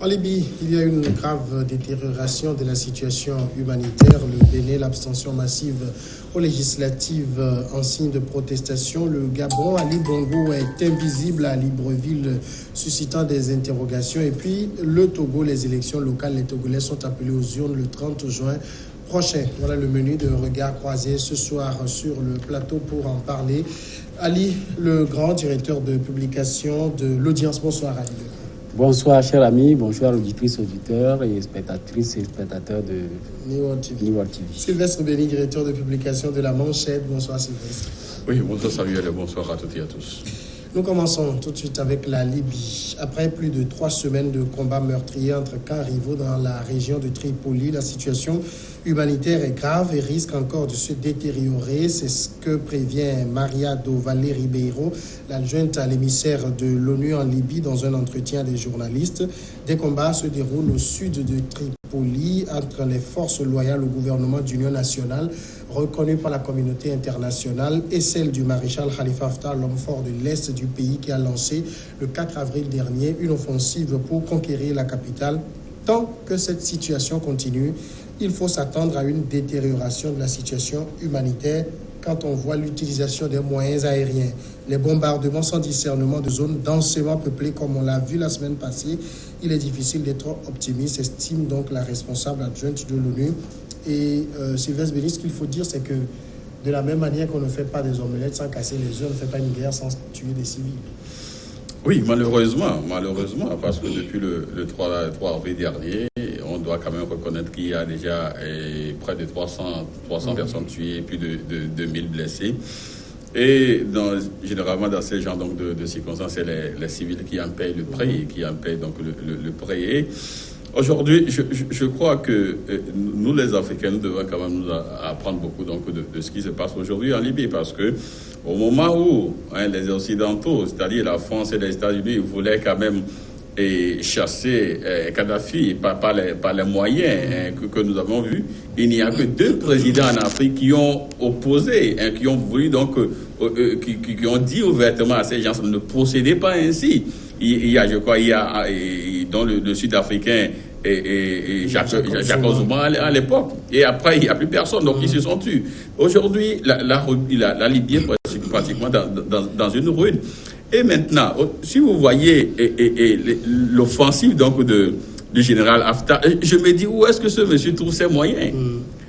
En Libye, il y a une grave détérioration de la situation humanitaire. Le Bénin, l'abstention massive aux législatives en signe de protestation. Le Gabon, Ali Bongo est invisible à Libreville, suscitant des interrogations. Et puis le Togo, les élections locales, les Togolais sont appelés aux urnes le 30 juin prochain. Voilà le menu de Regard Croisé ce soir sur le plateau pour en parler. Ali, le grand directeur de publication de l'Audience. Bonsoir Ali. Bonsoir chers amis, bonsoir auditrices, auditeurs et spectatrices et spectateurs de New World TV. Sylvestre Béni, directeur de publication de La Manchette. Bonsoir Sylvestre. Oui, bonsoir Samuel et bonsoir à toutes et à tous. Nous commençons tout de suite avec la Libye. Après plus de 3 semaines de combats meurtriers entre camps rivaux dans la région de Tripoli, la situation humanitaire est grave et risque encore de se détériorer. C'est ce que prévient Maria do Valle Ribeiro, l'adjointe à l'émissaire de l'ONU en Libye, dans un entretien des journalistes. Des combats se déroulent au sud de Tripoli entre les forces loyales au gouvernement d'union nationale, reconnues par la communauté internationale, et celle du maréchal Khalifa Haftar, l'homme fort de l'Est du pays, qui a lancé le 4 avril dernier une offensive pour conquérir la capitale. Tant que cette situation continue, il faut s'attendre à une détérioration de la situation humanitaire quand on voit l'utilisation des moyens aériens, les bombardements sans discernement de zones densément peuplées comme on l'a vu la semaine passée. Il est difficile d'être optimiste, estime donc la responsable adjointe de l'ONU. Et Sylvestre Béni, ce qu'il faut dire, c'est que de la même manière qu'on ne fait pas des omelettes sans casser les œufs, on ne fait pas une guerre sans tuer des civils. Oui, malheureusement, parce que depuis le 3 avril dernier, on doit quand même reconnaître qu'il y a déjà près de 300 personnes tuées et plus de 2000 blessés. Et généralement, dans ces genres de circonstances, c'est les civils qui en payent le prix, qui en payent donc le prix. Et aujourd'hui, je crois que nous, les Africains, nous devons quand même nous apprendre beaucoup donc, de ce qui se passe aujourd'hui en Libye, parce que au moment où les Occidentaux, c'est-à-dire la France et les États-Unis, voulaient quand même chasser Kadhafi par les moyens que nous avons vus, il n'y a que 2 présidents en Afrique qui ont opposé, qui ont voulu donc, qui ont dit ouvertement à ces gens ne procédez pas ainsi. Il y a dans le Sud-Africain et Jacob Zuma à l'époque. Et après, il n'y a plus personne. Donc, ils se sont tués. Aujourd'hui, la Libye est pratiquement dans une ruine. Et maintenant, si vous voyez l'offensive donc du général Haftar, je me dis, où est-ce que ce monsieur trouve ses moyens?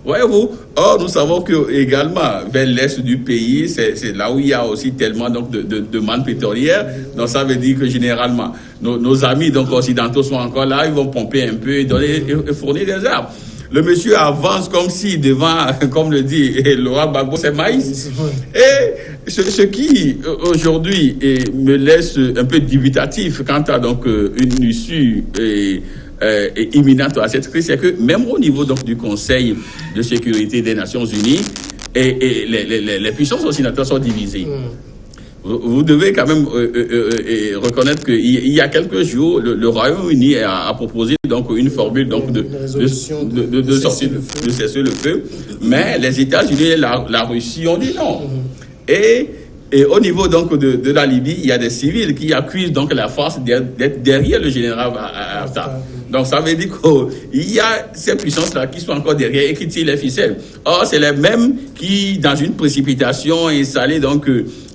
Voyez-vous? Or, nous savons que également vers l'est du pays, c'est là où il y a aussi tellement donc de manne pétrolière. Donc, ça veut dire que généralement, nos amis donc occidentaux sont encore là, ils vont pomper un peu et fournir des armes. Le monsieur avance comme si devant, comme le dit Laurent Gbagbo, c'est maïs. Et ce qui aujourd'hui me laisse un peu dubitatif quant à donc une issue imminente à cette crise, c'est que même au niveau donc du Conseil de sécurité des Nations Unies, les puissances occidentales sont divisées. Vous devez quand même reconnaître qu'il y a quelques jours, le Royaume-Uni a proposé donc une formule donc de cesser le feu, mais les États-Unis et la Russie ont dit non. Et au niveau donc de la Libye, il y a des civils qui accusent donc la France d'être derrière le général Haftar. Donc ça veut dire qu'il y a ces puissances-là qui sont encore derrière et qui tirent les ficelles. Or, c'est les mêmes qui, dans une précipitation, installent donc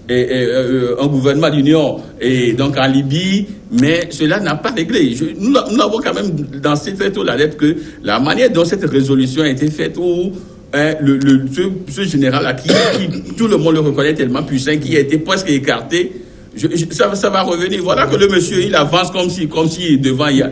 un gouvernement d'union et donc en Libye, mais cela n'a pas réglé. Nous avons quand même dans cette lettre la lettre que la manière dont cette résolution a été faite, où ce général-là qui tout le monde le reconnaît tellement puissant, qui a été presque écarté, ça va revenir. Voilà que le monsieur, il avance comme si devant, il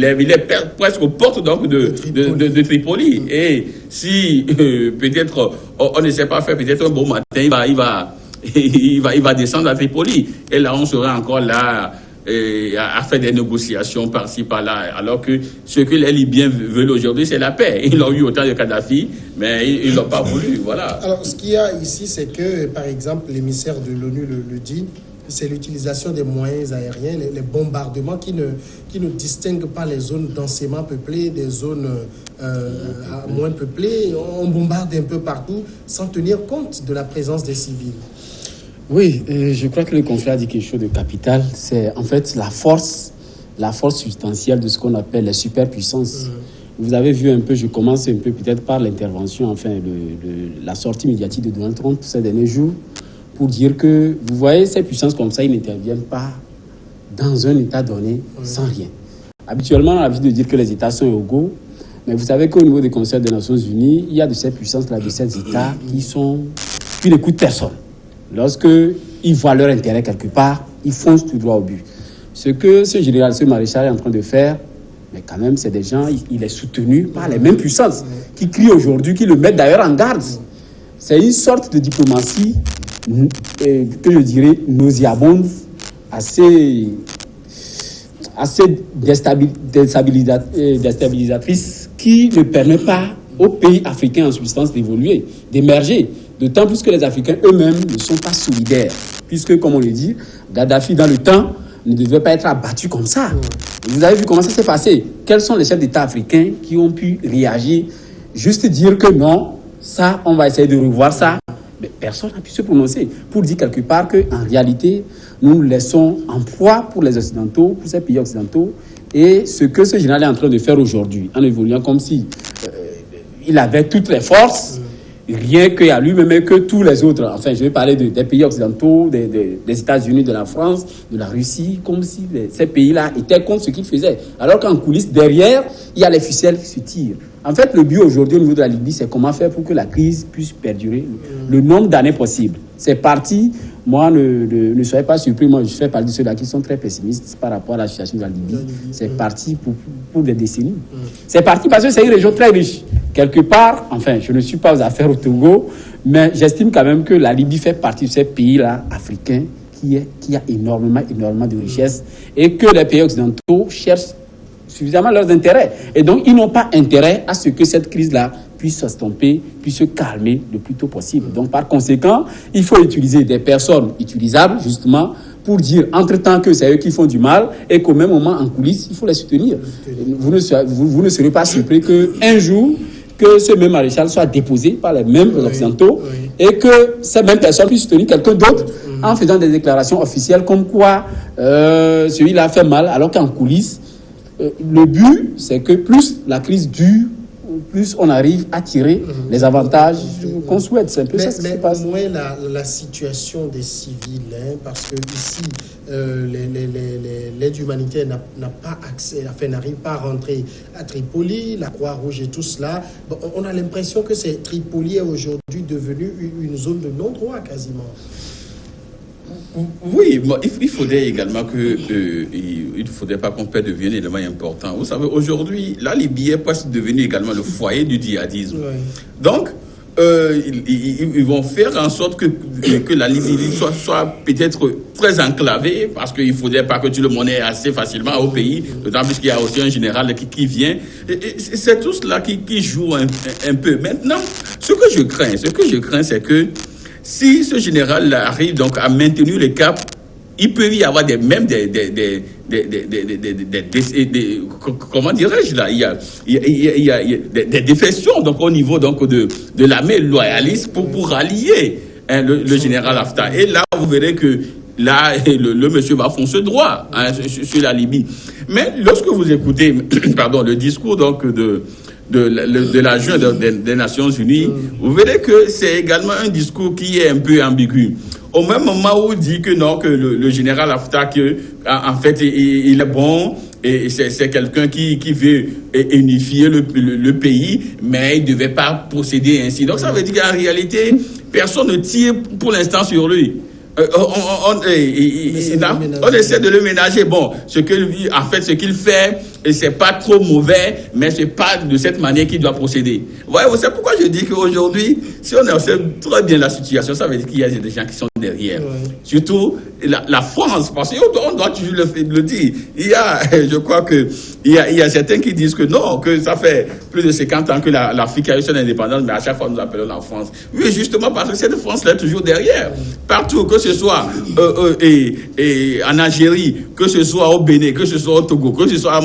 est presque aux portes donc de Tripoli. Et si peut-être on ne sait pas faire, peut-être un bon matin, il va descendre à Tripoli. Et là, on sera encore là à faire des négociations par-ci, par-là. Alors que ce que les Libyens veulent aujourd'hui, c'est la paix. Ils ont eu autant de Kadhafi, mais ils ne l'ont pas voulu. Voilà. Alors, ce qu'il y a ici, c'est que, par exemple, l'émissaire de l'ONU le dit, c'est l'utilisation des moyens aériens, les bombardements qui ne distinguent pas les zones densément peuplées des zones moins peuplées. On bombarde un peu partout sans tenir compte de la présence des civils. Oui, je crois que le conflit a dit quelque chose de capital. C'est en fait la force la force substantielle de ce qu'on appelle les superpuissances. Vous avez vu un peu, je commence un peu peut-être par l'intervention, enfin la sortie médiatique de Donald Trump ces derniers jours, pour dire que, vous voyez, ces puissances comme ça, ils n'interviennent pas dans un État donné sans rien. Habituellement, on a l'habitude de dire que les États sont égaux, mais vous savez qu'au niveau des conseils des Nations Unies, il y a de ces puissances-là, de ces États qui n'écoutent personne. Lorsqu'ils voient leur intérêt quelque part, ils foncent tout droit au but. Ce que ce général, ce maréchal est en train de faire, mais quand même, c'est des gens, il est soutenu par les mêmes puissances qui crient aujourd'hui, qui le mettent d'ailleurs en garde. C'est une sorte de diplomatie que je dirais nauséabonde, assez déstabilisatrice, qui ne permet pas aux pays africains en substance d'évoluer, d'émerger. D'autant plus que les Africains eux-mêmes ne sont pas solidaires. Puisque, comme on le dit, Gaddafi, dans le temps, ne devait pas être abattu comme ça. Vous avez vu comment ça s'est passé. Quels sont les chefs d'État africains qui ont pu réagir, juste dire que non, ça, on va essayer de revoir ça. Mais personne n'a pu se prononcer pour dire quelque part qu'en réalité, nous laissons en proie pour les Occidentaux, pour ces pays occidentaux, et ce que ce général est en train de faire aujourd'hui, en évoluant comme si il avait toutes les forces, rien qu'à lui-même et que tous les autres. Enfin, je vais parler des pays occidentaux, des États-Unis, de la France, de la Russie, comme si ces pays-là étaient contre ce qu'ils faisaient. Alors qu'en coulisses, derrière, il y a les ficelles qui se tirent. En fait, le but aujourd'hui au niveau de la Libye, c'est comment faire pour que la crise puisse perdurer le nombre d'années possible. C'est parti. Moi, ne soyez pas surpris. Moi, je fais partie de ceux-là qui sont très pessimistes par rapport à la situation de la Libye. C'est parti pour des décennies. C'est parti parce que c'est une région très riche. Quelque part, enfin, je ne suis pas aux affaires au Togo, mais j'estime quand même que la Libye fait partie de ces pays-là africains qui a énormément de richesses et que les pays occidentaux cherchent suffisamment leurs intérêts. Et donc, ils n'ont pas intérêt à ce que cette crise-là puisse s'estomper, puisse se calmer le plus tôt possible. Donc, par conséquent, il faut utiliser des personnes utilisables, justement, pour dire, entre-temps, que c'est eux qui font du mal et qu'au même moment, en coulisses, il faut les soutenir. Vous ne serez pas surpris qu'un jour, que ce même maréchal soit déposé par les mêmes occidentaux et que ces mêmes personnes puissent soutenir quelqu'un d'autre en faisant des déclarations officielles comme quoi celui-là fait mal, alors qu'en coulisses, le but, c'est que plus la crise dure, plus on arrive à tirer les avantages qu'on souhaite. C'est un peu ça qui se passe. Mais au moins, la situation des civils, parce que ici, l'aide humanitaire n'a pas accès, enfin, n'arrive pas à rentrer à Tripoli, la Croix-Rouge et tout cela. Bon, on a l'impression que Tripoli est aujourd'hui devenu une zone de non-droit quasiment. Oui, il faudrait également il ne faudrait pas qu'on perde de vue un élément important. Vous savez, aujourd'hui, la Libye est presque devenue également le foyer du djihadisme. Oui. Donc, ils vont faire en sorte que la Libye soit peut-être très enclavée, parce qu'il ne faudrait pas que tu le monnaies assez facilement au pays, d'autant plus qu'il y a aussi un général qui vient. Et c'est tout cela qui joue un peu. Maintenant, ce que je crains, c'est que si ce général arrive donc à maintenir le cap, il peut y avoir comment dirais-je là, il y a des défections donc au niveau donc de l'armée loyaliste pour rallier le général Haftar. Et là, vous verrez que là, le monsieur va foncer droit sur la Libye. Mais lorsque vous écoutez, le discours donc de l'adjoint des Nations Unies, vous verrez que c'est également un discours qui est un peu ambigu. Au même moment où il dit que non, que le général Haftar, en fait, il est bon, et c'est quelqu'un qui veut unifier le pays, mais il ne devait pas procéder ainsi. Donc ça veut dire qu'en réalité, personne ne tire pour l'instant sur lui. On essaie de le ménager. Bon, ce qu'il fait, c'est pas trop mauvais, mais c'est pas de cette manière qu'il doit procéder. Ouais, c'est pourquoi je dis qu'aujourd'hui, si on observe très bien la situation, ça veut dire qu'il y a des gens qui sont derrière. Ouais. Surtout la France, parce qu'on doit toujours le dire. Je crois que il y a certains qui disent que non, que ça fait plus de 50 ans que l'Afrique a eu son indépendance, mais à chaque fois nous appelons la France. Oui, justement parce que cette France-là est toujours derrière. Partout, que ce soit en Algérie, que ce soit au Bénin, que ce soit au Togo, que ce soit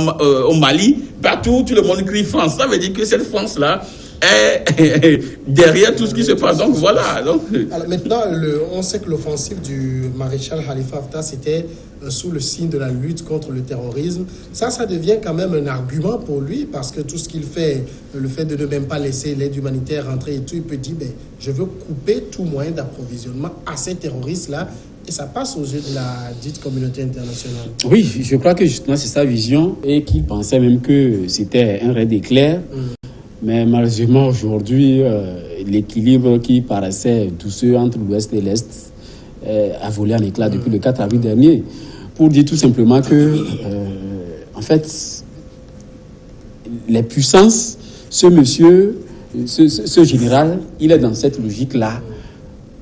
au Mali, partout, tout le monde crie France. Ça veut dire que cette France-là est derrière tout ce qui se passe. Donc voilà. Donc... Alors maintenant, on sait que l'offensive du maréchal Khalifa Haftar, c'était sous le signe de la lutte contre le terrorisme. Ça devient quand même un argument pour lui, parce que tout ce qu'il fait, le fait de ne même pas laisser l'aide humanitaire rentrer et tout, il peut dire, je veux couper tout moyen d'approvisionnement à ces terroristes-là. Et ça passe aux yeux de la dite communauté internationale. Oui, je crois que justement c'est sa vision et qu'il pensait même que c'était un raid d'éclair. Mais malheureusement aujourd'hui, l'équilibre qui paraissait douceux entre l'Ouest et l'Est a volé en éclats depuis le 4 avril dernier. Pour dire tout simplement que, en fait, les puissances, ce monsieur, ce général, il est dans cette logique-là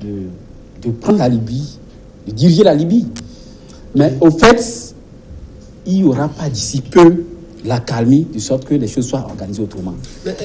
de prendre la Libye, de diriger la Libye. Mais au fait, il n'y aura pas d'ici peu la calmie, de sorte que les choses soient organisées autrement.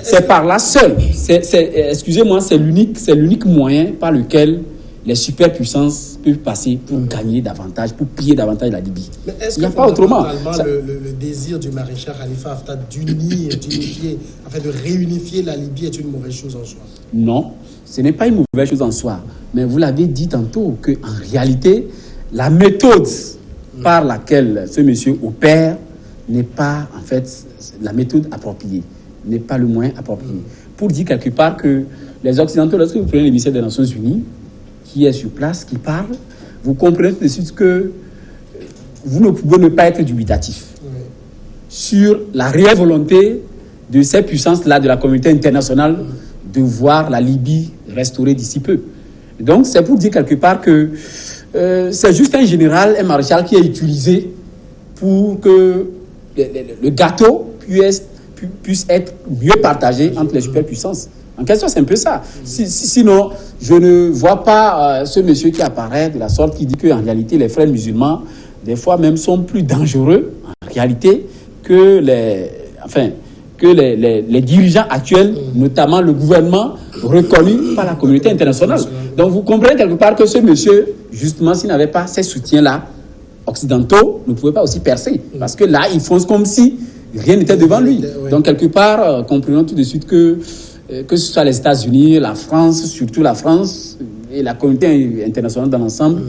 C'est par là seul, excusez-moi, c'est l'unique moyen par lequel les superpuissances peuvent passer pour gagner davantage, pour piller davantage la Libye. Mais est-ce Il n'y a que pas autrement. Le désir du maréchal Khalifa Haftar d'unifier, enfin de réunifier la Libye est une mauvaise chose en soi? Non, ce n'est pas une mauvaise chose en soi. Mais vous l'avez dit tantôt, qu'en réalité, la méthode par laquelle ce monsieur opère n'est pas, en fait, la méthode appropriée, n'est pas le moyen approprié. Pour dire quelque part que les Occidentaux, lorsque vous prenez l'émissaire des Nations Unies, qui est sur place, qui parle, vous comprenez tout de suite que vous ne pouvez ne pas être dubitatif sur la réelle volonté de ces puissances-là, de la communauté internationale, de voir la Libye restaurée d'ici peu. Donc, c'est pour dire quelque part que c'est juste un général, un maréchal qui est utilisé pour que le gâteau puisse être mieux partagé entre les superpuissances. En question, c'est un peu ça. Sinon, je ne vois pas ce monsieur qui apparaît de la sorte qui dit qu'en réalité, les frères musulmans, des fois même, sont plus dangereux, en réalité, que les dirigeants actuels, notamment le gouvernement reconnu par la communauté internationale. Donc, vous comprenez quelque part que ce monsieur, justement, s'il n'avait pas ces soutiens-là, occidentaux, ne pouvait pas aussi percer. Parce que là, il fonce comme si rien n'était devant lui. Donc, quelque part, comprenons tout de suite que ce soit les États-Unis, la France, surtout la France, et la communauté internationale dans l'ensemble,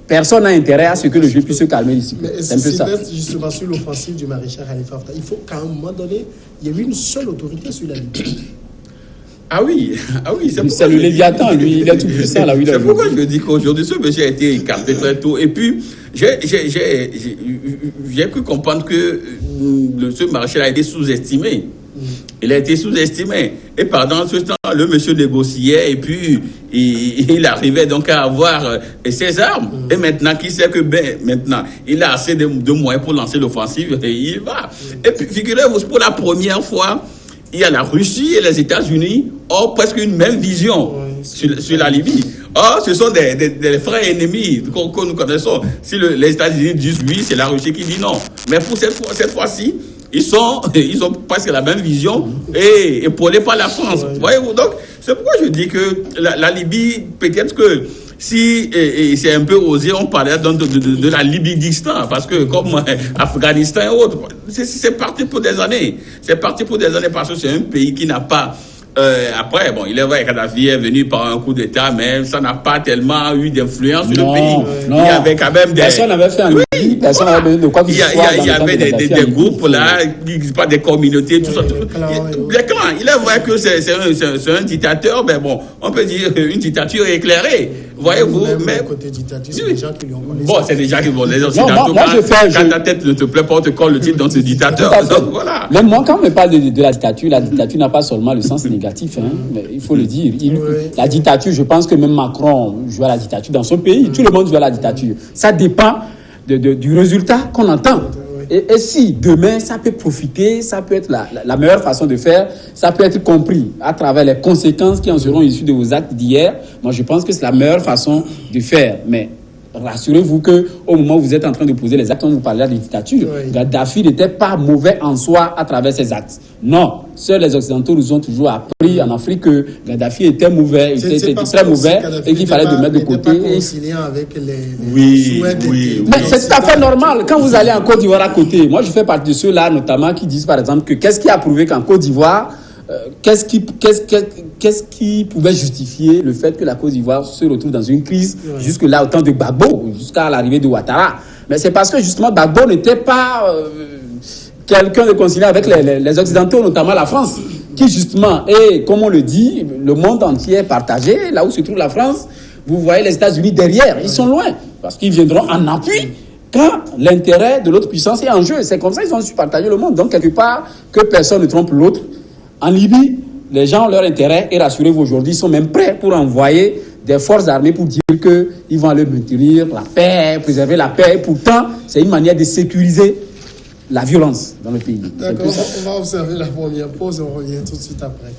personne n'a intérêt à ce que le jeu puisse se calmer ici. C'est un peu ça. Justement, sur l'offensive du maréchal Khalifa Haftar, il faut qu'à un moment donné, il y ait une seule autorité sur la Libye. Ah oui, c'est le Léviathan, lui, il est tout puissant là où il est. C'est pourquoi je dis qu'aujourd'hui, ce monsieur a été écarté très tôt. Et puis, j'ai cru comprendre que ce maréchal a été sous-estimé. Il a été sous-estimé. Et pendant ce temps, le monsieur négociait et puis il arrivait donc à avoir ses armes. Et maintenant, qui sait que maintenant, il a assez de moyens pour lancer l'offensive et il va. Et puis, figurez-vous, pour la première fois, il y a la Russie et les États-Unis ont presque une même vision sur la Libye. Or, ce sont des frères ennemis que nous connaissons. Si les États-Unis disent oui, c'est la Russie qui dit non. Mais pour cette fois-ci, ils ont presque la même vision et épaulés par la France. Voyez-vous, donc, c'est pourquoi je dis que la Libye, peut-être que si c'est un peu osé, on parlait de la Libye-Distan, parce que comme Afghanistan et autres, c'est parti pour des années. C'est parti pour des années parce que c'est un pays qui n'a pas... après, il est vrai que Kadhafi est venu par un coup d'État, mais ça n'a pas tellement eu d'influence sur le pays. Il y avait quand même des... Personne n'avait fait un personne n'avait besoin de quoi que ce soit. Il y avait des groupes là, pas des communautés, tout ça. Les clans, il est vrai que c'est un dictateur, mais bon, on peut dire une dictature éclairée. Voyez-vous, mais côté dictature, c'est des gens qui lui ont connu. Bon, c'est des gens qui vont les dictateurs. Quand ta tête ne te plaît pas, on te colle le titre dans ce dictateur. Donc voilà. Même moi, quand on me parle de la dictature n'a pas seulement le sens négatif, mais il faut le dire. La dictature, je pense que même Macron joue à la dictature dans son pays. Tout le monde joue à la dictature. Ça dépend du résultat qu'on entend. Et si demain, ça peut profiter, ça peut être la meilleure façon de faire, ça peut être compris à travers les conséquences qui en seront issues de vos actes d'hier, moi je pense que c'est la meilleure façon de faire. Mais rassurez-vous qu'au moment où vous êtes en train de poser les actes, on vous parlera de dictature. Gaddafi n'était pas mauvais en soi à travers ses actes. Non, seuls les Occidentaux nous ont toujours appris en Afrique que Gaddafi était mauvais, était très mauvais et qu'il fallait le mettre de côté. Avec oui. Mais c'est tout à fait normal. Quand vous allez en Côte d'Ivoire à côté, moi je fais partie de ceux-là notamment qui disent par exemple que qu'est-ce qui a prouvé qu'en Côte d'Ivoire, qu'est-ce qui pouvait justifier le fait que la Côte d'Ivoire se retrouve dans une crise jusque-là, au temps de Gbagbo, jusqu'à l'arrivée de Ouattara? Mais c'est parce que justement Gbagbo n'était pas quelqu'un de considéré avec les Occidentaux, notamment la France, qui justement est, comme on le dit, le monde entier est partagé. Là où se trouve la France, vous voyez les États-Unis derrière, ils sont loin, parce qu'ils viendront en appui quand l'intérêt de l'autre puissance est en jeu. C'est comme ça qu'ils ont su partager le monde. Donc, quelque part, que personne ne trompe l'autre. En Libye, les gens, leur intérêt, et rassurez-vous aujourd'hui, ils sont même prêts pour envoyer des forces armées pour dire qu'ils vont aller maintenir la paix, préserver la paix. Pourtant, c'est une manière de sécuriser la violence dans le pays. D'accord, on va observer la première pause et on revient tout de suite après.